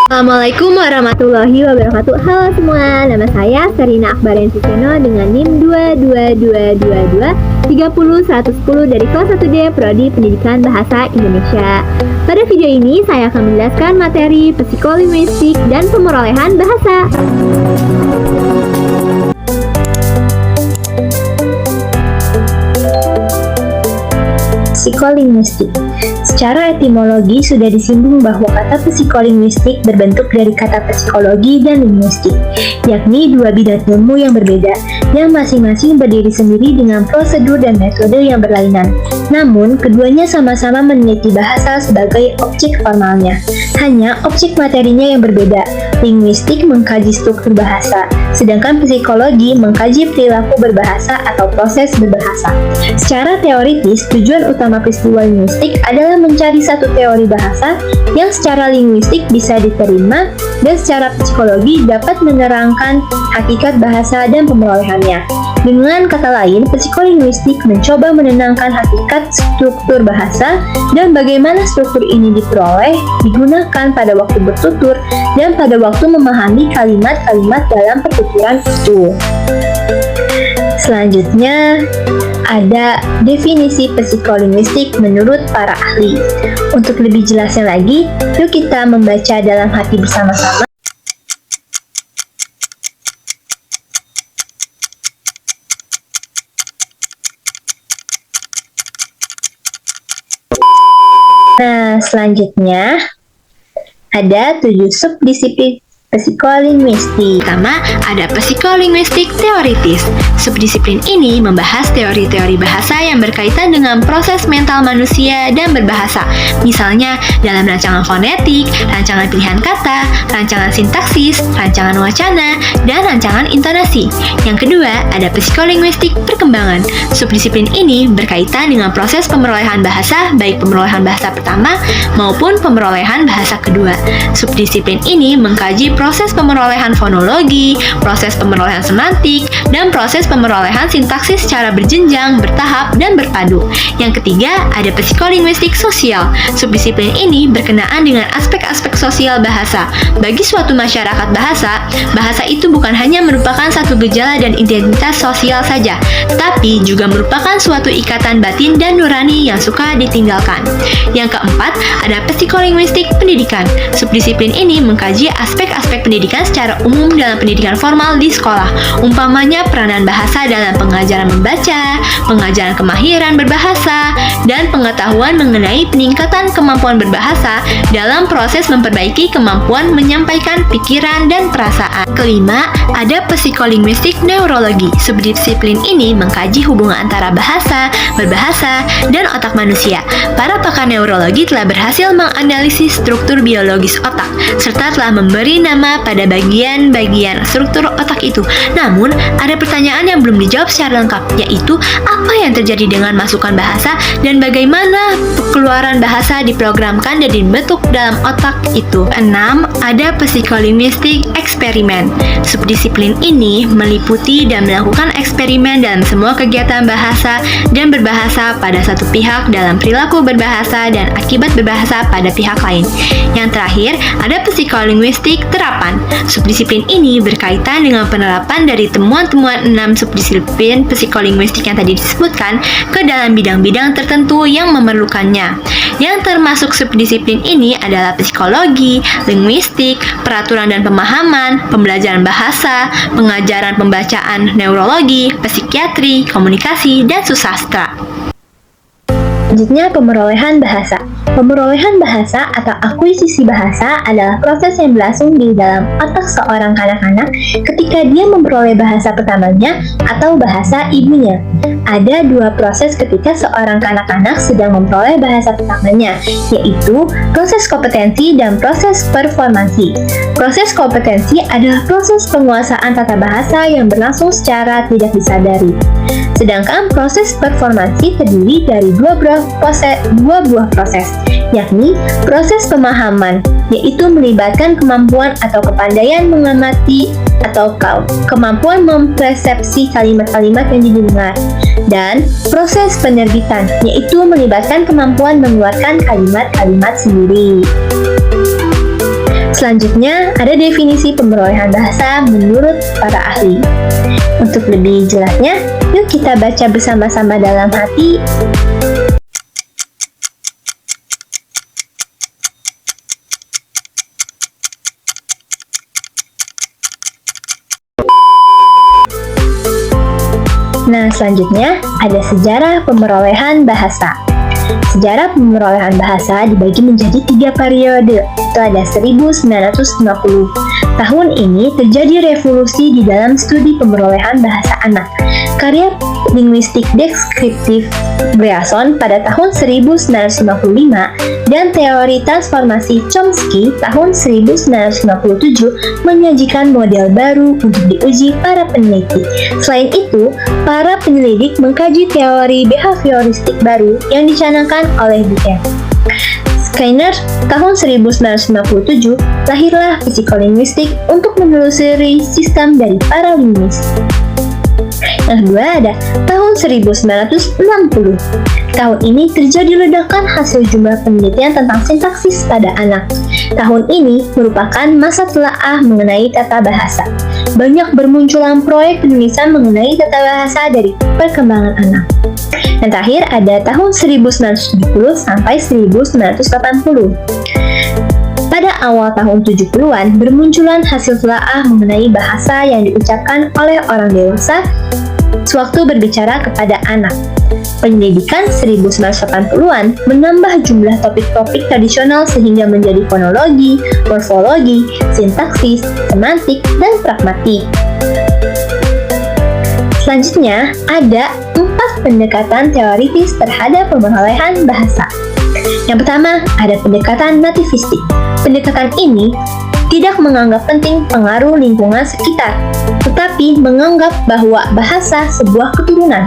Assalamualaikum warahmatullahi wabarakatuh. Halo semua, nama saya Serina Akbarensi Seno dengan NIM 22222 30110 dari kelas 1D Prodi Pendidikan Bahasa Indonesia. Pada video ini saya akan menjelaskan materi psikolinguistik dan pemerolehan bahasa. Psikolinguistik. Secara etimologi sudah disinggung bahwa kata psikolinguistik berbentuk dari kata psikologi dan linguistik, yakni dua bidang ilmu yang berbeda, yang masing-masing berdiri sendiri dengan prosedur dan metode yang berlainan. Namun, keduanya sama-sama meneliti bahasa sebagai objek formalnya. Hanya objek materinya yang berbeda. Linguistik mengkaji struktur bahasa, sedangkan psikologi mengkaji perilaku berbahasa atau proses berbahasa. Secara teoritis, tujuan utama peristiwa linguistik adalah mencari satu teori bahasa yang secara linguistik bisa diterima dan secara psikologi dapat menerangkan hakikat bahasa dan pemerolehannya. Dengan kata lain, psikolinguistik mencoba menenangkan hakikat struktur bahasa dan bagaimana struktur ini diperoleh, digunakan pada waktu bertutur, dan pada waktu memahami kalimat-kalimat dalam pertuturan itu. Selanjutnya, ada definisi psikolinguistik menurut para ahli. Untuk lebih jelasnya lagi, yuk kita membaca dalam hati bersama-sama. Nah, selanjutnya ada 7 subdisiplin psikolinguistik. Pertama, ada psikolinguistik teoritis. Subdisiplin ini membahas teori-teori bahasa yang berkaitan dengan proses mental manusia dan berbahasa. Misalnya, dalam rancangan fonetik, rancangan pilihan kata, rancangan sintaksis, rancangan wacana, dan rancangan intonasi. Yang kedua, ada psikolinguistik perkembangan. Subdisiplin ini berkaitan dengan proses pemerolehan bahasa, baik pemerolehan bahasa pertama maupun pemerolehan bahasa kedua. Subdisiplin ini mengkaji proses pemerolehan fonologi, proses pemerolehan semantik, dan proses pemerolehan sintaksis secara berjenjang, bertahap, dan berpadu. Yang ketiga, ada psikolinguistik sosial. Subdisiplin ini berkenaan dengan aspek-aspek sosial bahasa. Bagi suatu masyarakat bahasa, bahasa itu bukan hanya merupakan satu gejala dan identitas sosial saja, tetapi juga merupakan suatu ikatan batin dan nurani yang suka ditinggalkan. Yang keempat, ada psikolinguistik pendidikan. Subdisiplin ini mengkaji aspek-aspek pendidikan secara umum dalam pendidikan formal di sekolah, umpamanya peranan bahasa dalam pengajaran membaca, pengajaran kemahiran berbahasa, dan pengetahuan mengenai peningkatan kemampuan berbahasa dalam proses memperbaiki kemampuan menyampaikan pikiran dan perasaan. Kelima, ada psikolinguistik neurologi. Subdisiplin ini mengkaji hubungan antara bahasa, berbahasa, dan otak manusia. Para pakar neurologi telah berhasil menganalisis struktur biologis otak, serta telah memberi nama pada bagian-bagian struktur otak itu. Namun, ada pertanyaan yang belum dijawab secara lengkap, yaitu apa yang terjadi dengan masukan bahasa dan bagaimana keluaran bahasa diprogramkan dan dibentuk dalam otak itu. 6. Ada psikolinguistik eksperimen. Subdisiplin ini meliputi dan melakukan eksperimen dalam semua kegiatan bahasa dan berbahasa pada satu pihak dalam perilaku berbahasa dan akibat berbahasa pada pihak lain. Yang terakhir, ada psikolinguistik terapan. Subdisiplin ini berkaitan dengan penerapan dari temuan-temuan 6 subdisiplin psikolinguistik yang tadi disebutkan ke dalam bidang-bidang tertentu yang memerlukannya. Yang termasuk subdisiplin ini adalah psikologi, linguistik, peraturan dan pemahaman, pembelajaran bahasa, pengajaran pembacaan neurologi, psikiatri, komunikasi, dan susastra. Selanjutnya, pemerolehan bahasa. Pemerolehan bahasa atau akuisisi bahasa adalah proses yang berlangsung di dalam otak seorang kanak-kanak ketika dia memperoleh bahasa pertamanya atau bahasa ibunya. Ada dua proses ketika seorang kanak-kanak sedang memperoleh bahasa pertamanya, yaitu proses kompetensi dan proses performansi. Proses kompetensi adalah proses penguasaan tata bahasa yang berlangsung secara tidak disadari. Sedangkan proses performansi terdiri dari dua buah proses, yakni proses pemahaman, yaitu melibatkan kemampuan atau kepandaian mengamati atau kemampuan mempersepsi kalimat-kalimat yang didengar, dan proses penerbitan, yaitu melibatkan kemampuan mengeluarkan kalimat-kalimat sendiri. Selanjutnya, ada definisi pemerolehan bahasa menurut para ahli. Untuk lebih jelasnya, yuk kita baca bersama-sama dalam hati. Nah, selanjutnya ada sejarah pemerolehan bahasa. Sejarah pemerolehan bahasa dibagi menjadi 3 periode, itu ada 1950. Tahun ini terjadi revolusi di dalam studi pemerolehan bahasa anak. Karya linguistik deskriptif Grierson pada tahun 1955 dan teori transformasi Chomsky tahun 1957 menyajikan model baru untuk diuji para peneliti. Selain itu, para penyelidik mengkaji teori behavioristik baru yang dicanangkan oleh D.F. Skinner tahun 1957, lahirlah psikolinguistik untuk menelusuri sistem dari para linguis. Yang kedua ada tahun 1960. Tahun ini terjadi ledakan hasil jumlah penelitian tentang sintaksis pada anak. Tahun ini merupakan masa telaah mengenai tata bahasa. Banyak bermunculan proyek penulisan mengenai tata bahasa dari perkembangan anak. Yang terakhir ada tahun 1970 sampai 1980. Pada awal tahun 70-an, bermunculan hasil telaah mengenai bahasa yang diucapkan oleh orang dewasa sewaktu berbicara kepada anak. Penyelidikan 1980-an menambah jumlah topik-topik tradisional sehingga menjadi fonologi, morfologi, sintaksis, semantik, dan pragmatik. Selanjutnya, ada 4 pendekatan teoritis terhadap pemerolehan bahasa. Yang pertama, ada pendekatan nativistik. Pendekatan ini tidak menganggap penting pengaruh lingkungan sekitar, tetapi menganggap bahwa bahasa sebuah keturunan.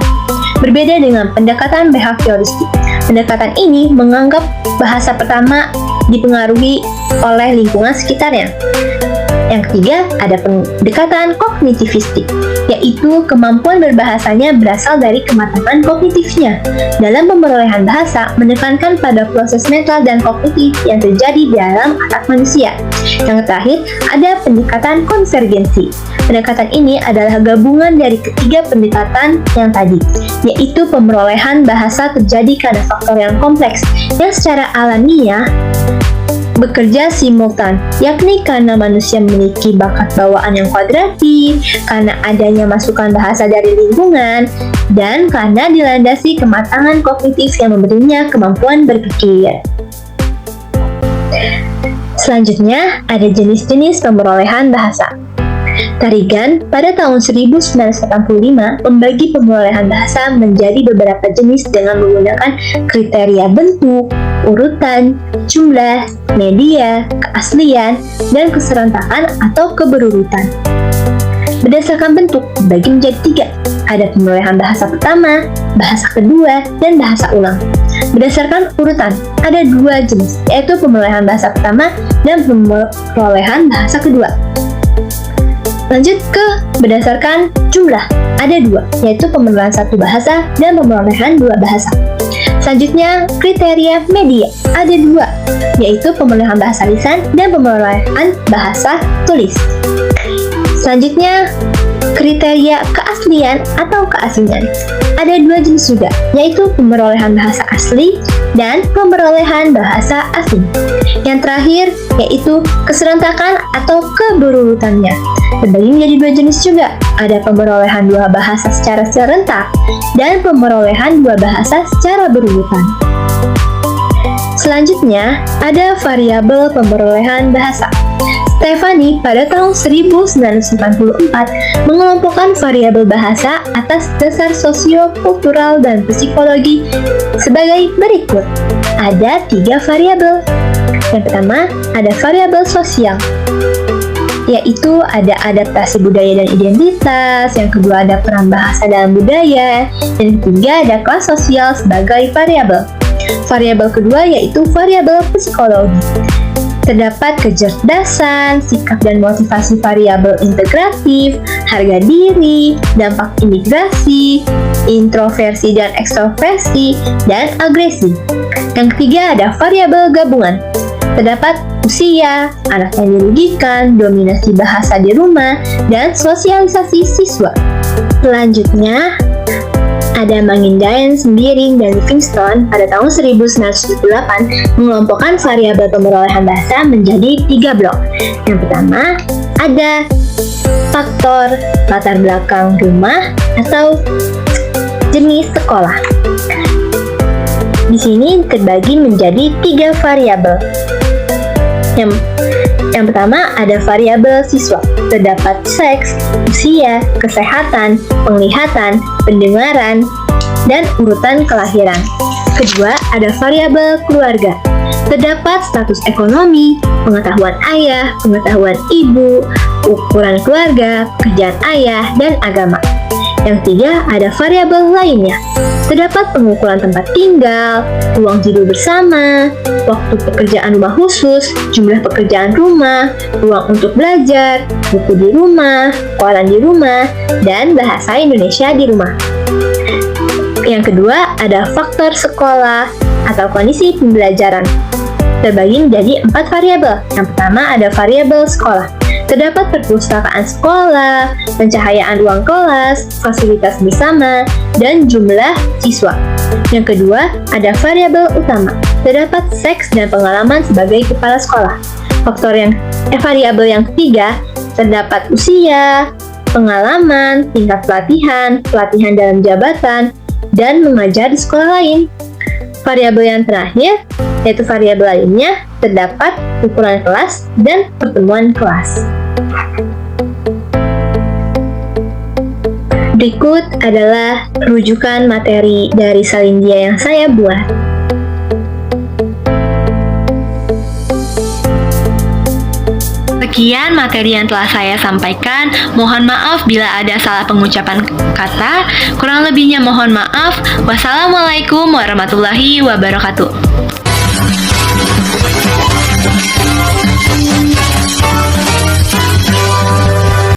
Berbeda dengan pendekatan behavioristik. Pendekatan ini menganggap bahasa pertama dipengaruhi oleh lingkungan sekitarnya. Yang ketiga, ada pendekatan kognitivistik, yaitu kemampuan berbahasanya berasal dari kematangan kognitifnya. Dalam pemerolehan bahasa, menekankan pada proses mental dan kognitif yang terjadi di dalam otak manusia. Yang terakhir, ada pendekatan konvergensi. Pendekatan ini adalah gabungan dari ketiga pendekatan yang tadi, yaitu pemerolehan bahasa terjadi karena faktor yang kompleks, yang secara alamiah bekerja simultan, yakni karena manusia memiliki bakat bawaan yang kuadratik, karena adanya masukan bahasa dari lingkungan, dan karena dilandasi kematangan kognitif yang memberinya kemampuan berpikir. Selanjutnya, ada jenis-jenis pemerolehan bahasa. Tarigan pada tahun 1985 membagi pemerolehan bahasa menjadi beberapa jenis dengan menggunakan kriteria bentuk, urutan, jumlah, media, keaslian, dan keserentakan atau keberurutan. Berdasarkan bentuk, dibagi menjadi 3. Ada pemerolehan bahasa pertama, bahasa kedua, dan bahasa ulang. Berdasarkan urutan, ada 2 jenis, yaitu pemerolehan bahasa pertama dan pemerolehan bahasa kedua. Lanjut ke berdasarkan jumlah, ada 2, yaitu pemerolehan 1 bahasa dan pemerolehan 2 bahasa. Selanjutnya, kriteria media, ada 2, yaitu pemerolehan bahasa lisan dan pemerolehan bahasa tulis. Selanjutnya, kriteria keaslian atau keasingan. Ada 2 jenis juga, yaitu pemerolehan bahasa asli dan pemerolehan bahasa asing. Yang terakhir, yaitu keserentakan atau keberurutannya. Terbagi menjadi 2 jenis juga, ada pemerolehan 2 bahasa secara serentak dan pemerolehan 2 bahasa secara berurutan. Selanjutnya, ada variabel pemerolehan bahasa. Stefani pada tahun 1994 mengelompokkan variabel bahasa atas dasar sosio-kultural dan psikologi sebagai berikut. Ada 3 variabel. Yang pertama, ada variabel sosial, yaitu ada adaptasi budaya dan identitas, yang kedua ada peran bahasa dalam budaya, dan ketiga ada kelas sosial sebagai variabel. Variabel kedua yaitu variabel psikologi. Terdapat kecerdasan, sikap dan motivasi variabel integratif, harga diri, dampak imigrasi, introversi dan ekstroversi, dan agresi. Yang ketiga ada variabel gabungan. Terdapat usia, anak yang dirugikan, dominasi bahasa di rumah, dan sosialisasi siswa. Selanjutnya, ada Mangindayan, Sembiring, dan Livingstone pada tahun 1978 mengelompokkan variabel pemerolehan bahasa menjadi 3 blok. Yang pertama, ada faktor latar belakang rumah atau jenis sekolah. Di sini terbagi menjadi 3 variabel. Yang pertama ada variabel siswa. Terdapat seks, usia, kesehatan, penglihatan, pendengaran, dan urutan kelahiran. Kedua, ada variabel keluarga. Terdapat status ekonomi, pengetahuan ayah, pengetahuan ibu, ukuran keluarga, pekerjaan ayah, dan agama. Yang ketiga, ada variabel lainnya. Terdapat pengukuran tempat tinggal, ruang tidur bersama, waktu pekerjaan rumah khusus, jumlah pekerjaan rumah, ruang untuk belajar, buku di rumah, koran di rumah, dan bahasa Indonesia di rumah. Yang kedua, ada faktor sekolah atau kondisi pembelajaran. Terbagi menjadi 4 variabel. Yang pertama ada variabel sekolah. Terdapat perpustakaan sekolah, pencahayaan ruang kelas, fasilitas bersama, dan jumlah siswa. Yang kedua, ada variabel utama. Terdapat seks dan pengalaman sebagai kepala sekolah. Variabel yang ketiga, terdapat usia, pengalaman, tingkat pelatihan, pelatihan dalam jabatan, dan mengajar di sekolah lain. Variabel yang terakhir, yaitu variabel lainnya, terdapat ukuran kelas dan pertemuan kelas. Berikut adalah rujukan materi dari Salindia yang saya buat. Sekian materi yang telah saya sampaikan. Mohon maaf bila ada salah pengucapan kata. Kurang lebihnya mohon maaf. Wassalamualaikum warahmatullahi wabarakatuh.